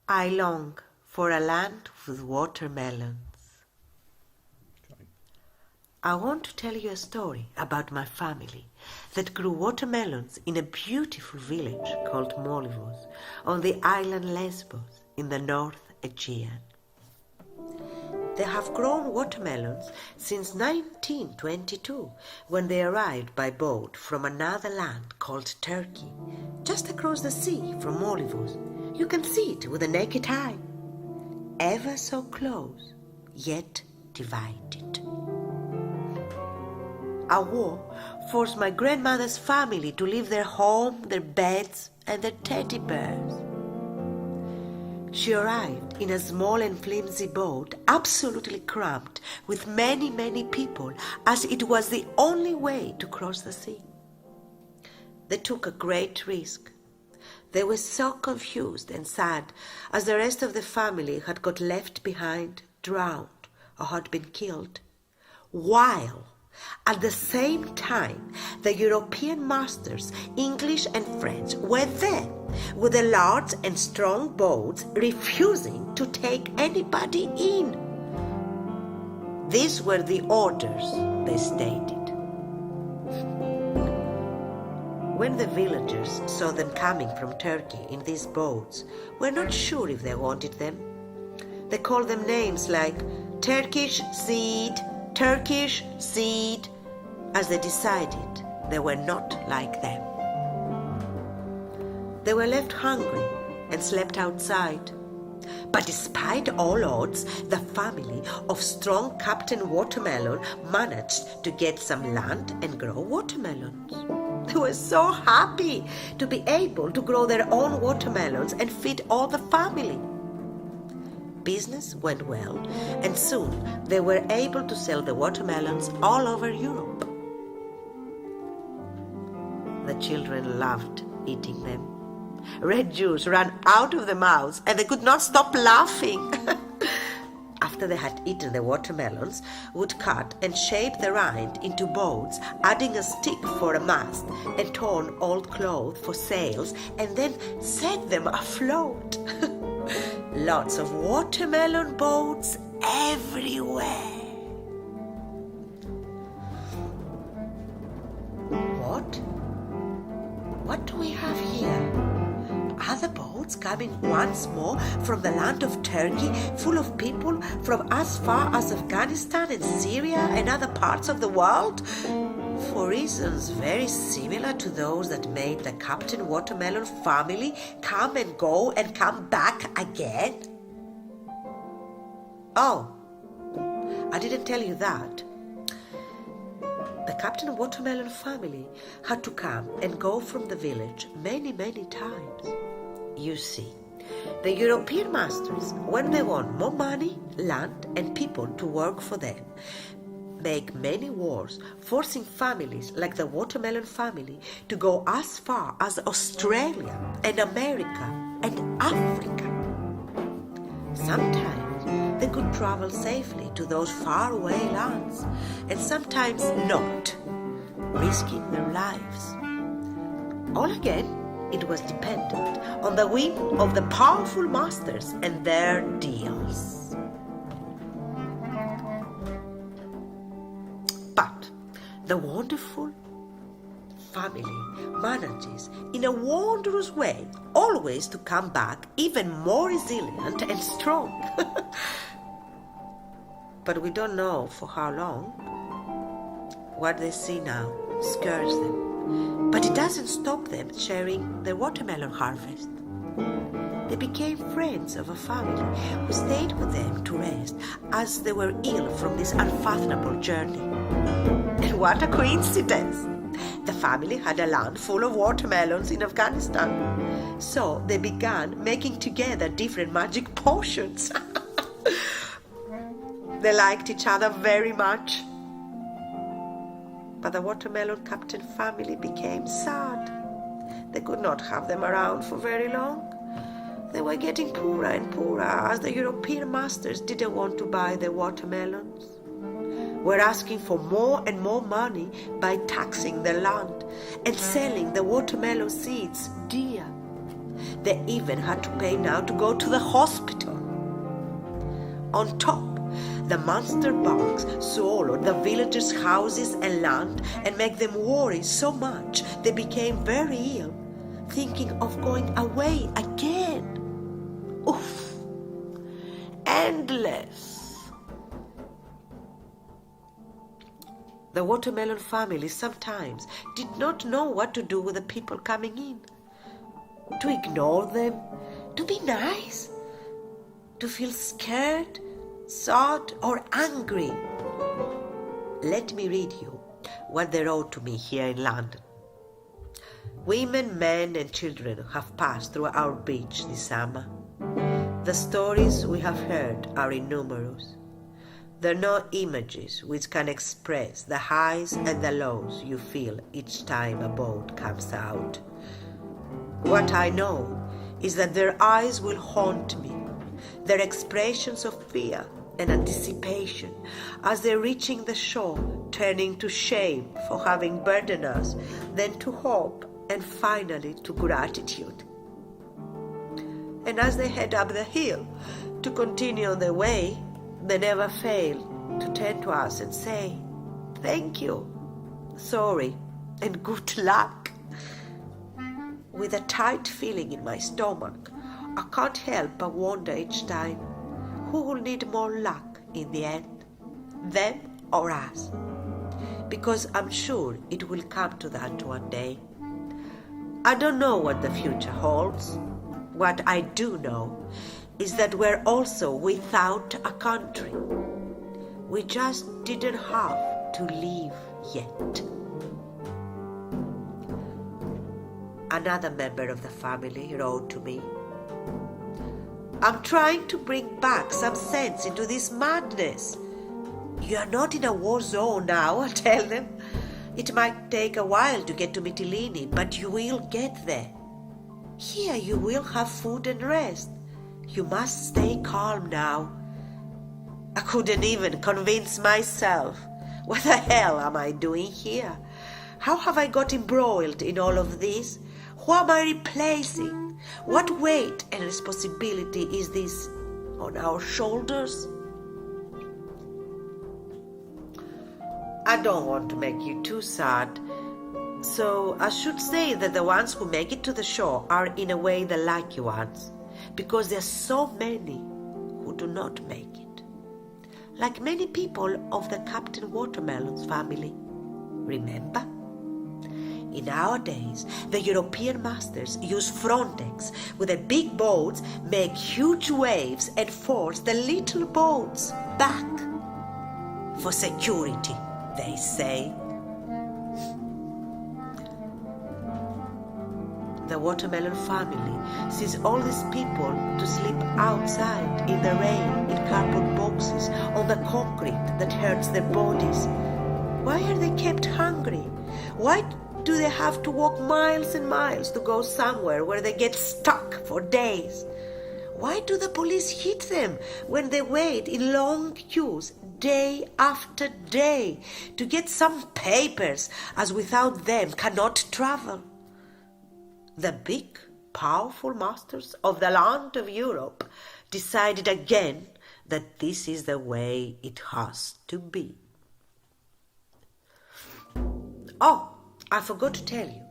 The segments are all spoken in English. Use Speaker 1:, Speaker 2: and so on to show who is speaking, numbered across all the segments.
Speaker 1: I long for a land with watermelons. I want to tell you a story about my family that grew watermelons in a beautiful village called Lesvos on the island Lesvos in the North Aegean. They have grown watermelons since 1922, when they arrived by boat from another land called Turkey, just across the sea from Lesvos. You can see it with the naked eye, ever so close, yet divided. A war forced my grandmother's family to leave their home, their beds, and their teddy bears. She arrived in a small and flimsy boat, absolutely cramped, with many, many people, as it was the only way to cross the sea. They took a great risk. They were so confused and sad, as the rest of the family had got left behind, drowned, or had been killed, while at the same time, the European masters, English and French, were there with the large and strong boats, refusing to take anybody in. These were the orders, they stated. When the villagers saw them coming from Turkey in these boats, were not sure if they wanted them. They called them names like Turkish seed, Turkish seed, as they decided they were not like them. They were left hungry and slept outside. But despite all odds, the family of strong Captain Watermelon managed to get some land and grow watermelons. They were so happy to be able to grow their own watermelons and feed all the family. Business went well, and soon they were able to sell the watermelons all over Europe. The children loved eating them. Red juice ran out of their mouths, and they could not stop laughing. After they had eaten the watermelons, would cut and shape the rind into boats, adding a stick for a mast and torn old clothes for sails, and then set them afloat. Lots of watermelon boats everywhere. What do we have here? Are the boats coming once more from the land of Turkey, full of people from as far as Afghanistan and Syria and other parts of the world? For reasons very similar to those that made the Captain Watermelon family come and go and come back again? Oh, I didn't tell you that. The Captain Watermelon family had to come and go from the village many, many times. You see, the European masters, when they want more money, land, and people to work for them, make many wars, forcing families like the Watermelon family to go as far as Australia and America and Africa. Sometimes they could travel safely to those faraway lands, and sometimes not, risking their lives. All again, it was dependent on the whim of the powerful masters and their deals. But the wonderful family manages, in a wondrous way, always to come back even more resilient and strong. But we don't know for how long. What they see now scares them. But it doesn't stop them sharing their watermelon harvest. They became friends of a family who stayed with them to rest as they were ill from this unfathomable journey. And what a coincidence! The family had a land full of watermelons in Afghanistan. So they began making together different magic potions. They liked each other very much. But the Watermelon Captain family became sad. They could not have them around for very long. They were getting poorer and poorer as the European masters didn't want to buy their watermelons. Were asking for more and more money by taxing their land and selling the watermelon seeds dear. They even had to pay now to go to the hospital. On top, the monster bugs swallowed the villagers' houses and land and made them worry so much they became very ill, thinking of going away again. Oof! Endless! The watermelon family sometimes did not know what to do with the people coming in. To ignore them, to be nice, to feel scared, sad, or angry. Let me read you what they wrote to me here in London. Women, men, and children have passed through our beach this summer. The stories we have heard are innumerous. There are no images which can express the highs and the lows you feel each time a boat comes out. What I know is that their eyes will haunt me, their expressions of fear and anticipation as they're reaching the shore, turning to shame for having burdened us, then to hope, and finally to gratitude. And as they head up the hill to continue on their way, they never fail to turn to us and say, "Thank you, sorry, and good luck." With a tight feeling in my stomach, I can't help but wonder each time, who will need more luck in the end, them or us? Because I'm sure it will come to that one day. I don't know what the future holds. What I do know is that we're also without a country. We just didn't have to leave yet. Another member of the family wrote to me, "I'm trying to bring back some sense into this madness. You are not in a war zone now," I tell them. "It might take a while to get to Mytilene, but you will get there. Here you will have food and rest. You must stay calm now." I couldn't even convince myself. What the hell am I doing here? How have I got embroiled in all of this? Who am I replacing? What weight and responsibility is this on our shoulders? I don't want to make you too sad, so I should say that the ones who make it to the shore are in a way the lucky ones, because there are so many who do not make it. Like many people of the Captain Watermelon's family. Remember? In our days, the European masters used Frontex with their big boats, make huge waves and force the little boats back. For security, they say. The Watermelon family sees all these people to sleep outside in the rain in cardboard boxes on the concrete that hurts their bodies. Why are they kept hungry? Why do they have to walk miles and miles to go somewhere where they get stuck for days? Why do the police hit them when they wait in long queues day after day to get some papers, as without them cannot travel? The big, powerful masters of the land of Europe decided again that this is the way it has to be. Oh, I forgot to tell you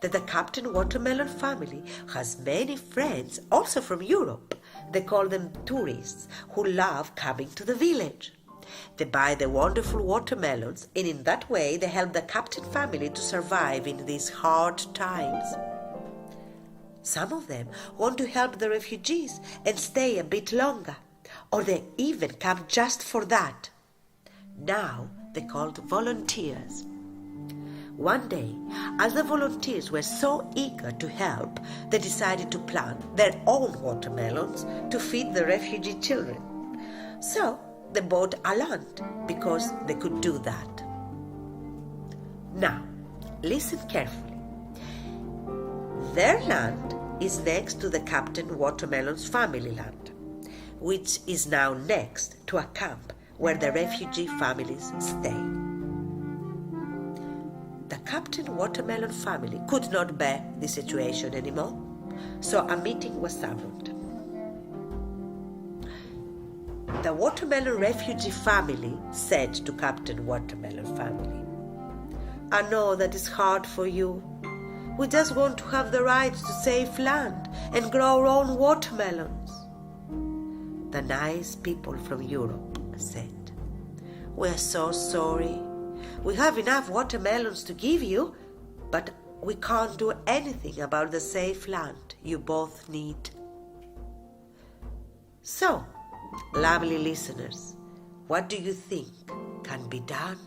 Speaker 1: that the Captain Watermelon family has many friends also from Europe. They call them tourists who love coming to the village. They buy the wonderful watermelons, and in that way they help the Captain family to survive in these hard times. Some of them want to help the refugees and stay a bit longer, or they even come just for that. Now they're called volunteers. One day, as the volunteers were so eager to help, they decided to plant their own watermelons to feed the refugee children. So they bought a land because they could do that. Now, listen carefully. Their land is next to the Captain Watermelon's family land, which is now next to a camp where the refugee families stay. The Captain Watermelon family could not bear the situation anymore. So a meeting was summoned. The watermelon refugee family said to Captain Watermelon Family, "I know that is hard for you. We just want to have the right to safe land and grow our own watermelons." The nice people from Europe said, "We're so sorry. We have enough watermelons to give you, but we can't do anything about the safe land you both need." So, lovely listeners, what do you think can be done?